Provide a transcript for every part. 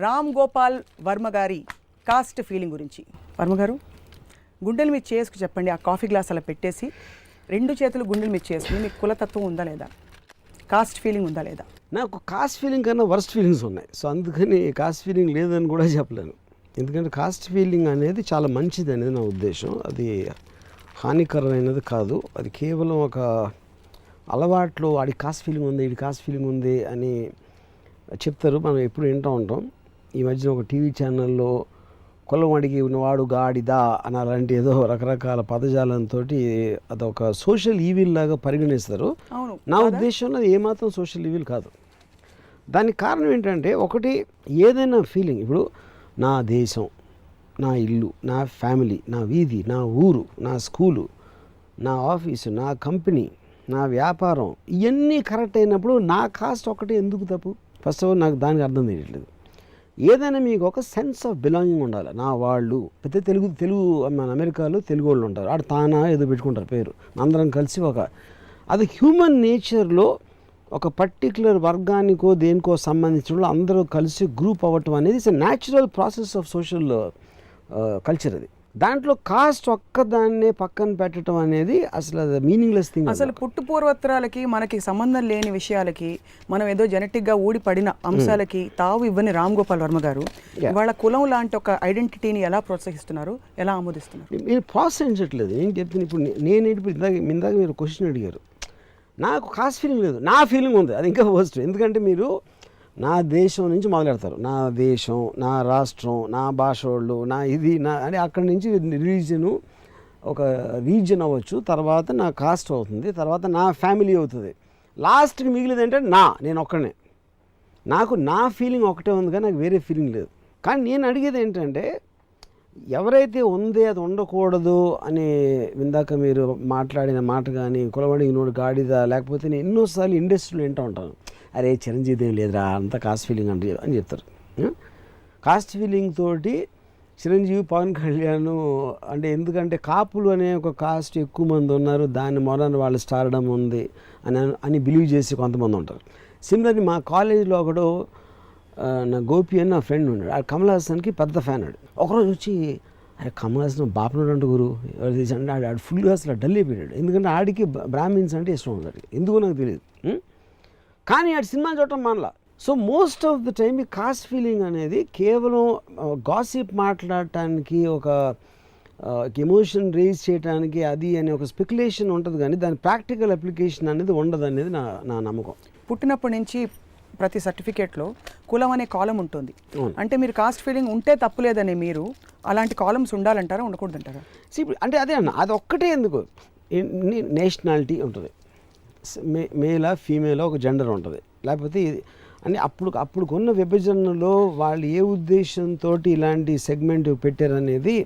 రామ్ గోపాల్ వర్మ గారి caste feeling గురించి. వర్మ గారు, గుండెలు మీద చేసుకు చెప్పండి. ఆ కాఫీ గ్లాస్ అలా పెట్టేసి 2 చేతులు గుండెలు మీద చేసుకుని మీకు కులతత్వం ఉందా లేదా, కాస్ట్ ఫీలింగ్ ఉందా లేదా? నాకు కాస్ట్ ఫీలింగ్ కన్నా వర్స్ట్ ఫీలింగ్స్ ఉన్నాయి. సో అందుకని కాస్ట్ ఫీలింగ్ లేదని కూడా చెప్పలేను. ఎందుకంటే కాస్ట్ ఫీలింగ్ అనేది చాలా మంచిది అనేది నా ఉద్దేశం. అది హానికరమైనది కాదు. అది కేవలం ఒక అలవాట్లు, వాడి కాస్ట్ ఫీలింగ్ ఉంది, వీడి కాస్ట్ ఫీలింగ్ ఉంది అని చెప్తారు. మనం ఎప్పుడు వింటూ ఉంటాం. ఈ మధ్యన ఒక టీవీ ఛానల్లో కులం అడిగి ఉన్నవాడు గాడిదా అని అలాంటి ఏదో రకరకాల పదజాలంతో అదొక సోషల్ ఈవిల్ లాగా పరిగణిస్తారు. నా ఉద్దేశంలో అది ఏమాత్రం సోషల్ ఈవిల్ కాదు. దానికి కారణం ఏంటంటే, ఒకటి ఏదైనా ఫీలింగ్, ఇప్పుడు నా దేశం, నా ఇల్లు, నా ఫ్యామిలీ, నా వీధి, నా ఊరు, నా స్కూలు, నా ఆఫీసు, నా కంపెనీ, నా వ్యాపారం, ఇవన్నీ కరెక్ట్ అయినప్పుడు నా కాస్ట్ ఒకటి ఎందుకు తప్పు? ఫస్ట్ ఆఫ్ ఆల్ నాకు దానికి అర్థం తెలియట్లేదు. ఏదైనా మీకు ఒక సెన్స్ ఆఫ్ బిలాంగింగ్ ఉండాలి. నా వాళ్ళు అయితే తెలుగు మన అమెరికాలో తెలుగు వాళ్ళు ఉంటారు, ఆడ తానా ఏదో పెట్టుకుంటారు పేరు, అందరం కలిసి అది హ్యూమన్ నేచర్లో ఒక పర్టిక్యులర్ వర్గానికో దేనికో సంబంధించిన అందరూ కలిసి గ్రూప్ అవ్వటం అనేది it's a natural process of social culture. అది దాంట్లో కాస్ట్ ఒక్కదాన్నే పక్కన పెట్టడం అనేది అసలు అది మీనింగ్లెస్ థింగ్. అసలు పుట్టు పూర్వత్రాలకి మనకి సంబంధం లేని విషయాలకి, మనం ఏదో జెనెటిక్గా ఊడి పడిన అంశాలకి తావు ఇవ్వని రామ్ గోపాల్ వర్మ గారు వాళ్ళ కులం లాంటి ఒక ఐడెంటిటీని ఎలా ప్రోత్సహిస్తున్నారు, ఎలా ఆమోదిస్తున్నారు? మీరు ప్రోత్సహించట్లేదు. నేను చెప్తాను. ఇప్పుడు నేను ఇందాక మీరు క్వశ్చన్ అడిగారు, నాకు కాస్ట్ ఫీలింగ్ లేదు, నా ఫీలింగ్ ఉంది. అది ఇంకా వర్స్ట్. ఎందుకంటే మీరు నా దేశం నుంచి మొదలెడతారు. నా దేశం, నా రాష్ట్రం, నా భాష వాళ్ళు, నా ఇది నా అని అక్కడి నుంచి రిలీజను, ఒక రీజన్ అవ్వచ్చు, తర్వాత నా కాస్ట్ అవుతుంది, తర్వాత నా ఫ్యామిలీ అవుతుంది, లాస్ట్కి మిగిలింది ఏంటంటే నేను ఒక్కనే. నాకు నా ఫీలింగ్ ఒకటే ఉంది, కానీ నాకు వేరే ఫీలింగ్ లేదు. కానీ నేను అడిగేది ఏంటంటే, ఎవరైతే ఉందే అది ఉండకూడదు అని ఇందాక మీరు మాట్లాడిన మాట కానీ, కులవడికి నోడు గాడిదా, లేకపోతే నేను ఎన్నోసార్లు ఇండస్ట్రీలో వింటూ ఉంటాను, అరే చిరంజీవి ఏం లేదురా అంత కాస్ట్ ఫీలింగ్ అని చెప్తారు. కాస్ట్ ఫీలింగ్ తోటి చిరంజీవి, పవన్ కళ్యాణ్ అంటే, ఎందుకంటే కాపులు అనే ఒక కాస్ట్ ఎక్కువ మంది ఉన్నారు, దాని మొదన వాళ్ళు స్టార్డమ్ ఉంది అని బిలీవ్ చేసి కొంతమంది ఉంటారు. సిమిలర్లీ మా కాలేజీలో ఒకడు నా గోపి అని నా ఫ్రెండ్ ఉన్నాడు, ఆ కమల్ హాసన్కి పెద్ద ఫ్యాన్. ఆడు ఒకరోజు వచ్చి, అరే కమల్ హాసన్ బాపనోడు అంటూ గురు అంటే ఆడు ఫుల్గా అసలు డల్ అయిపోయాడు. ఎందుకంటే ఆడికి బ్రాహ్మిన్స్ అంటే ఇష్టం ఉంది, ఎందుకో నాకు తెలియదు. కానీ ఆడు సినిమా చూడటం మనలా. So most of the time ఈ కాస్ట్ ఫీలింగ్ అనేది కేవలం గాసిప్ మాట్లాడటానికి, ఒక ఎమోషన్ రేజ్ చేయడానికి, అది అనే ఒక స్పెక్యులేషన్ ఉంటుంది, కానీ దాని ప్రాక్టికల్ అప్లికేషన్ అనేది ఉండదు అనేది నా నమ్మకం. పుట్టినప్పటి నుంచి ప్రతి సర్టిఫికేట్లో కులం అనే కాలం ఉంటుంది. అంటే మీరు కాస్ట్ ఫీలింగ్ ఉంటే తప్పులేదని, మీరు అలాంటి కాలమ్స్ ఉండాలంటారా, ఉండకూడదంటారా? అంటే అదే అన్న, అది ఒక్కటే ఎందుకు, నేషనాలిటీ ఉంటుంది, మేలా ఫీమేలా ఒక జెండర్ ఉంటుంది, లేకపోతే అని అప్పుడుకున్న విభజనలో వాళ్ళు ఏ ఉద్దేశంతో ఇలాంటి సెగ్మెంట్ పెట్టారనేది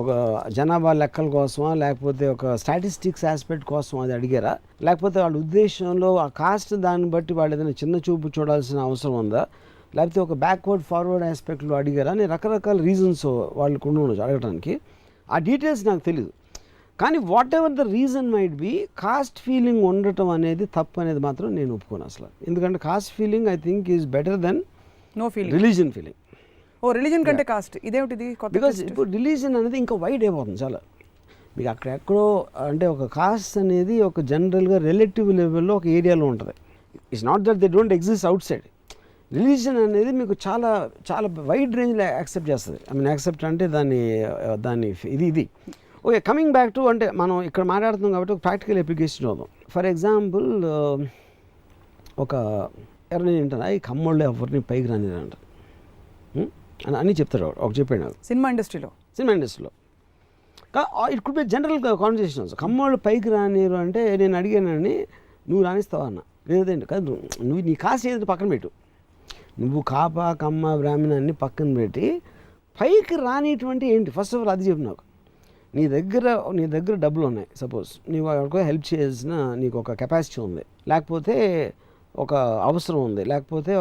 ఒక జనాభా లెక్కల కోసమా, లేకపోతే ఒక స్టాటిస్టిక్స్ ఆస్పెక్ట్ కోసం అది అడిగారా, లేకపోతే వాళ్ళ ఉద్దేశంలో ఆ కాస్ట్ దాన్ని బట్టి వాళ్ళు ఏదైనా చిన్న చూపు చూడాల్సిన అవసరం ఉందా, లేకపోతే ఒక బ్యాక్వర్డ్ ఫార్వర్డ్ ఆస్పెక్ట్లో అడిగారా అని రకరకాల రీజన్స్ వాళ్ళకు ఉండవచ్చు అడగడానికి. ఆ డీటెయిల్స్ నాకు తెలియదు. కానీ whatever the reason might be, caste feeling ఉండటం అనేది తప్పు అనేది మాత్రం నేను ఒప్పుకోను అసలు. ఎందుకంటే caste feeling I think is better than no feeling, religion feeling. Religion కంటే కాస్ట్ ఇదేమిటిది? బికాజ్ ఇప్పుడు రిలీజన్ అనేది ఇంకా వైడ్ అయిపోతుంది చాలా. మీకు అక్కడెక్కడో అంటే ఒక కాస్ట్ అనేది ఒక జనరల్గా రిలేటివ్ లెవెల్లో ఒక ఏరియాలో ఉంటుంది. It's not that they don't exist out side. Religion అనేది మీకు చాలా చాలా వైడ్ రేంజ్లో యాక్సెప్ట్ చేస్తుంది. యాక్సెప్ట్ అంటే దాన్ని ఇది ఓకే. కమింగ్ బ్యాక్ టు, అంటే మనం ఇక్కడ మాట్లాడుతున్నాం కాబట్టి ఒక ప్రాక్టికల్ అప్లికేషన్ చూద్దాం. ఫర్ ఎగ్జాంపుల్, ఒక ఎవరైనా ఏంటన్నా ఈ కమ్మోళ్ళు ఎవరిని పైకి రానిదంట అని చెప్తాడు ఒక చెప్పాడు సినిమా ఇండస్ట్రీలో. It could be general conversations. కమ్మోళ్ళు పైకి రానిరు అంటే నేను అడిగానని, నువ్వు రాణిస్తావా అన్న, లేదండి కాదు, నువ్వు నీ కాస్ట్ ఏది పక్కన పెట్టు, నువ్వు కాపా కమ్మ బ్రాహ్మణ అన్ని పక్కన పెట్టి పైకి రానిటువంటి ఏంటి ఫస్ట్ ఆఫ్ ఆల్ అది చెప్పు నాకు. నీ దగ్గర డబ్బులు ఉన్నాయి, సపోజ్ నీవు ఎవరికో హెల్ప్ చేసిన నీకు ఒక కెపాసిటీ ఉంది, లేకపోతే ఒక అవసరం ఉంది, లేకపోతే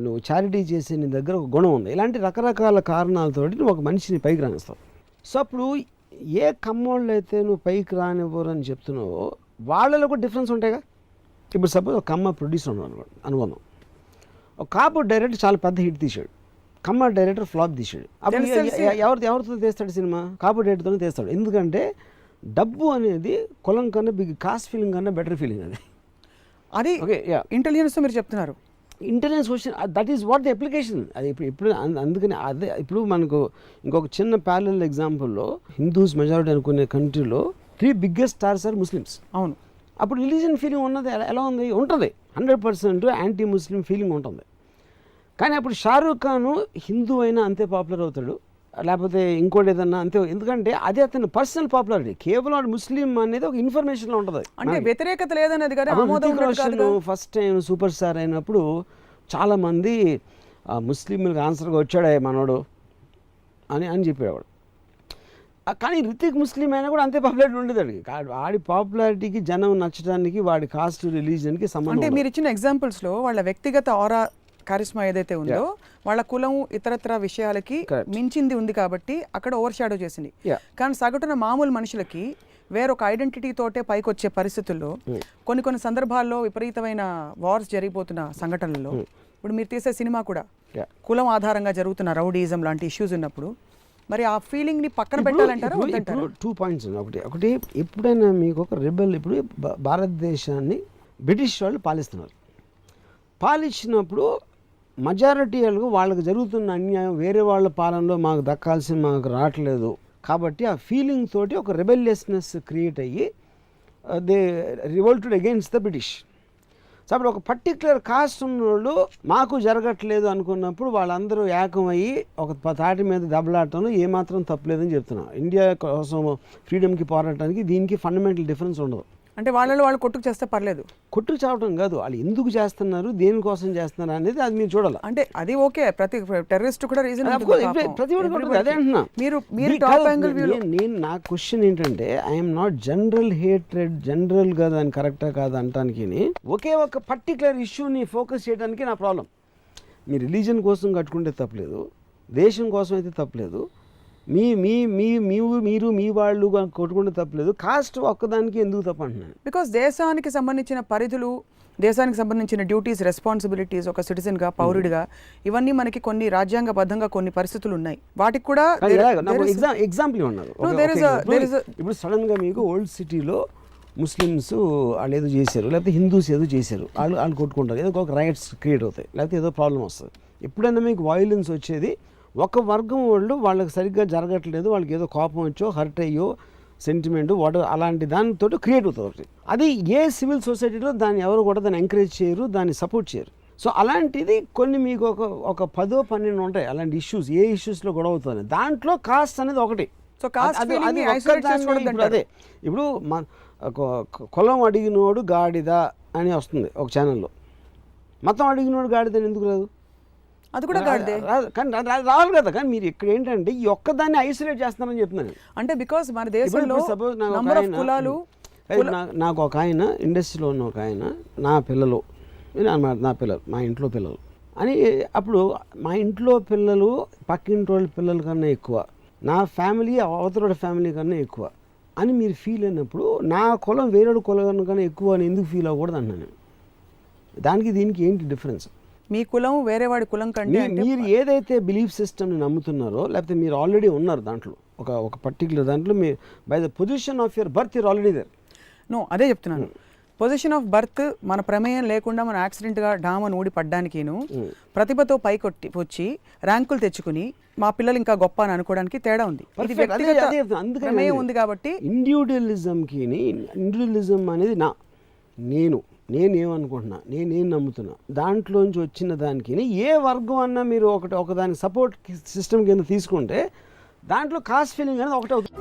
నువ్వు చారిటీ చేసే నీ దగ్గర ఒక గుణం ఉంది, ఇలాంటి రకరకాల కారణాలతోటి నువ్వు ఒక మనిషిని పైకి రానిస్తావు. సో అప్పుడు ఏ కమ్మోళ్ళు అయితే నువ్వు పైకి రానివ్వరు అని చెప్తున్నావో వాళ్ళలో కూడా డిఫరెన్స్ ఉంటాయిగా. ఇప్పుడు సపోజ్ ఒక కమ్మ ప్రొడ్యూసర్ అనుకుందాం, ఒక కాపు డైరెక్ట్ చాలా పెద్ద హిట్ తీశాడు, కమర్ డైరెక్టర్ ఫ్లాప్ తీసాడు. అప్పుడు ఎవరితో తీస్తాడు సినిమా? కాపు డైరెక్టర్తో తీస్తాడు. ఎందుకంటే డబ్బు అనేది కులం కన్నా కాస్ట్ ఫీలింగ్ కన్నా బెటర్ ఫీలింగ్ అది. అది ఇంటెలిజెన్స్ మీరు చెప్తున్నారు. Intelligence question, that is what the application. అది ఇప్పుడు అందుకని అదే ఇప్పుడు మనకు ఇంకొక చిన్న ప్యారలల్ ఎగ్జాంపుల్లో హిందూస్ మెజారిటీ అనుకునే కంట్రీలో 3 బిగ్గెస్ట్ స్టార్స్ ఆర్ ముస్లిమ్స్. అవును. అప్పుడు రిలీజియన్ ఫీలింగ్ ఉన్నది ఎలా ఉంది? ఉంటుంది, 100% యాంటీ ముస్లిం ఫీలింగ్ ఉంటుంది. కానీ అప్పుడు షారూఖ్ ఖాన్ హిందూ అయినా అంతే పాపులర్ అవుతాడు, లేకపోతే ఇంకోటి ఏదన్నా అంతే. ఎందుకంటే అది అతని పర్సనల్ పాపులారిటీ. కేవలం ముస్లిం అనేది ఒక ఇన్ఫర్మేషన్లో ఉంటుంది. అంటే వ్యతిరేకత లేదనేది కానీ ఫస్ట్ టైం సూపర్ స్టార్ అయినప్పుడు చాలామంది ముస్లింలకు ఆన్సర్గా వచ్చాడే మనోడు అని చెప్పేవాడు. కానీ రితిక్ ముస్లిం అయినా కూడా అంతే పాపులారిటీ ఉండేది. వాడి పాపులారిటీకి జనం నచ్చడానికి వాడి కాస్ట్ రిలీజియన్కి సంబంధం. అంటే మీరు ఇచ్చిన ఎగ్జాంపుల్స్లో వాళ్ళ వ్యక్తిగత ఆరా కారిస్మా ఏదైతే ఉందో వాళ్ళ కులం ఇతరత్ర విషయాలకి మించింది ఉంది కాబట్టి అక్కడ ఓవర్ షాడో చేసింది. కానీ సగటున మామూలు మనుషులకి వేరొక ఐడెంటిటీ తోటే పైకి వచ్చే పరిస్థితుల్లో కొన్ని సందర్భాల్లో విపరీతమైన వార్స్ జరిగిపోతున్న సంఘటనల్లో ఇప్పుడు మీరు తీసే సినిమా కూడా కులం ఆధారంగా జరుగుతున్న రౌడీజం లాంటి ఇష్యూస్ ఉన్నప్పుడు మరి ఆ ఫీలింగ్ని పక్కన పెట్టాలంటారా? 2 పాయింట్స్. ఒకటి ఎప్పుడైనా మీకు ఒక రెబెల్, ఇప్పుడు భారతదేశాన్ని బ్రిటిష్ వాళ్ళు పాలించినప్పుడు మెజారిటీ వాళ్ళకి జరుగుతున్న అన్యాయం వేరే వాళ్ళ పాలనలో మాకు దక్కాల్సిన మాకు రావట్లేదు కాబట్టి ఆ ఫీలింగ్ తోటి ఒక రెబెలియస్నెస్ క్రియేట్ అయ్యి they revolted against the British. So అప్పుడు ఒక పర్టిక్యులర్ కాస్ట్ ఉన్నోళ్ళు మాకు జరగట్లేదు అనుకున్నప్పుడు వాళ్ళందరూ ఏకమయ్యి ఒక తాటి మీద దెబ్బలాడటంలో ఏమాత్రం తప్పలేదని చెప్తున్నాను. ఇండియా కోసం ఫ్రీడమ్కి పోరాటానికి దీనికి ఫండమెంటల్ డిఫరెన్స్ ఉండదు. అంటే వాళ్ళు కొట్టుకు చేస్తే పర్లేదు, కొట్టుకు చావటం కాదు, వాళ్ళు ఎందుకు చేస్తున్నారు, దేనికోసం చేస్తున్నారు అనేది అది మీరు చూడాలి. అంటే అది ఓకే, ప్రతి టెర్రరిస్ట్ కూడా రీజన్ ప్రతి ఒక్కరు అదే అంటున్నా. నేను నా క్వశ్చన్ ఏంటంటే ఐఎమ్ నాట్ జనరల్ హేట్రెడ్, జనరల్గా దాన్ని కరెక్టా కాదు అనటానికి, ఒకే ఒక పర్టికులర్ ఇష్యూని ఫోకస్ చేయడానికి నా ప్రాబ్లం. మీ రిలీజన్ కోసం కట్టుకుంటే తప్పలేదు, దేశం కోసం అయితే తప్పలేదు, మీరు మీ వాళ్ళు కొట్టుకుంటే తప్పలేదు, కాస్ట్ ఒక్కదానికి ఎందుకు తప్ప అంటున్నాను. బికాస్ దేశానికి సంబంధించిన పరిధులు, దేశానికి సంబంధించిన డ్యూటీస్, రెస్పాన్సిబిలిటీస్ ఒక సిటిజన్గా, పౌరుడిగా ఇవన్నీ మనకి కొన్ని రాజ్యాంగబద్ధంగా కొన్ని పరిస్థితులు ఉన్నాయి. వాటికి కూడా ఎగ్జాంపుల్ ఉన్నారు. ఇప్పుడు సడన్గా మీకు ఓల్డ్ సిటీలో ముస్లిమ్స్ వాళ్ళు ఏదో చేశారు, లేకపోతే హిందూస్ ఏదో చేశారు, వాళ్ళు కొట్టుకుంటారు, ఏదో ఒక రైట్స్ క్రియేట్ అవుతాయి, లేకపోతే ఏదో ప్రాబ్లం వస్తుంది. ఎప్పుడైనా మీకు వైలెన్స్ వచ్చేది ఒక వర్గం వాళ్ళకి సరిగ్గా జరగట్లేదు, వాళ్ళకి ఏదో కోపం వచ్చో, హర్ట్ అయ్యో, సెంటిమెంట్ వాటర్ అలాంటి దానితో క్రియేట్ అవుతుంది. అది ఏ సివిల్ సొసైటీలో దాన్ని ఎవరు కూడా దాన్ని ఎంకరేజ్ చేయరు, దాన్ని సపోర్ట్ చేయరు. సో అలాంటిది కొన్ని మీకు ఒక 10-12 ఉంటాయి అలాంటి ఇష్యూస్. ఏ ఇష్యూస్లో గొడవ అవుతుంది, దాంట్లో కాస్ట్ అనేది ఒకటి. సో అదే ఇప్పుడు కులం అడిగినోడు గాడిద అని వస్తుంది ఒక ఛానల్లో, మతం అడిగినోడు గాడిదని ఎందుకు రాదు? అది కూడా కాదే, కానీ రావాలి కదా. కానీ మీరు ఇక్కడ ఏంటంటే ఈ ఒక్కదాన్ని ఐసోలేట్ చేస్తున్నారని చెప్తున్నాను. అంటే బికాస్ మన దేశంలో సపోజ్ నాకు ఒక ఆయన ఇండస్ట్రీలో ఉన్న ఒక ఆయన నా పిల్లలు మా ఇంట్లో పిల్లలు అని, అప్పుడు మా ఇంట్లో పిల్లలు పక్కింటి వాళ్ళ పిల్లల కన్నా ఎక్కువ, నా ఫ్యామిలీ అవతల ఫ్యామిలీ కన్నా ఎక్కువ అని మీరు ఫీల్ అయినప్పుడు నా కులం వేరేడు కులం కన్నా ఎక్కువ అని ఎందుకు ఫీల్ అవ్వకూడదు అన్నాను. దానికి దీనికి ఏంటి డిఫరెన్స్? మీ కులం వేరేవాడి కులం కంటే మీరు ఏదైతే బిలీఫ్ సిస్టమ్ని నమ్ముతున్నారో, లేకపోతే మీరు ఆల్రెడీ ఉన్నారు దాంట్లో, ఒక పర్టికులర్ దాంట్లో మీరు by the position of your birth you're already there. No, అదే చెప్తున్నాను. పొజిషన్ ఆఫ్ బర్త్ మన ప్రమేయం లేకుండా మన యాక్సిడెంట్గా డామని ఊడి పడ్డానికిను, ప్రతిభతో పైకొట్టి వచ్చి ర్యాంకులు తెచ్చుకుని మా పిల్లలు ఇంకా గొప్ప అని అనుకోవడానికి తేడా ఉంది. ప్రమేయం ఉంది కాబట్టి ఇండివిజువలిజం అనేది నేనేమనుకుంటున్నా, నేనేం నమ్ముతున్నా, దాంట్లోంచి వచ్చిన దానికి ఏ వర్గం అన్నా మీరు ఒకదాని సపోర్ట్ సిస్టమ్ కింద తీసుకుంటే దాంట్లో కాస్ట్ ఫీలింగ్ అనేది ఒకటే అవుతుంది.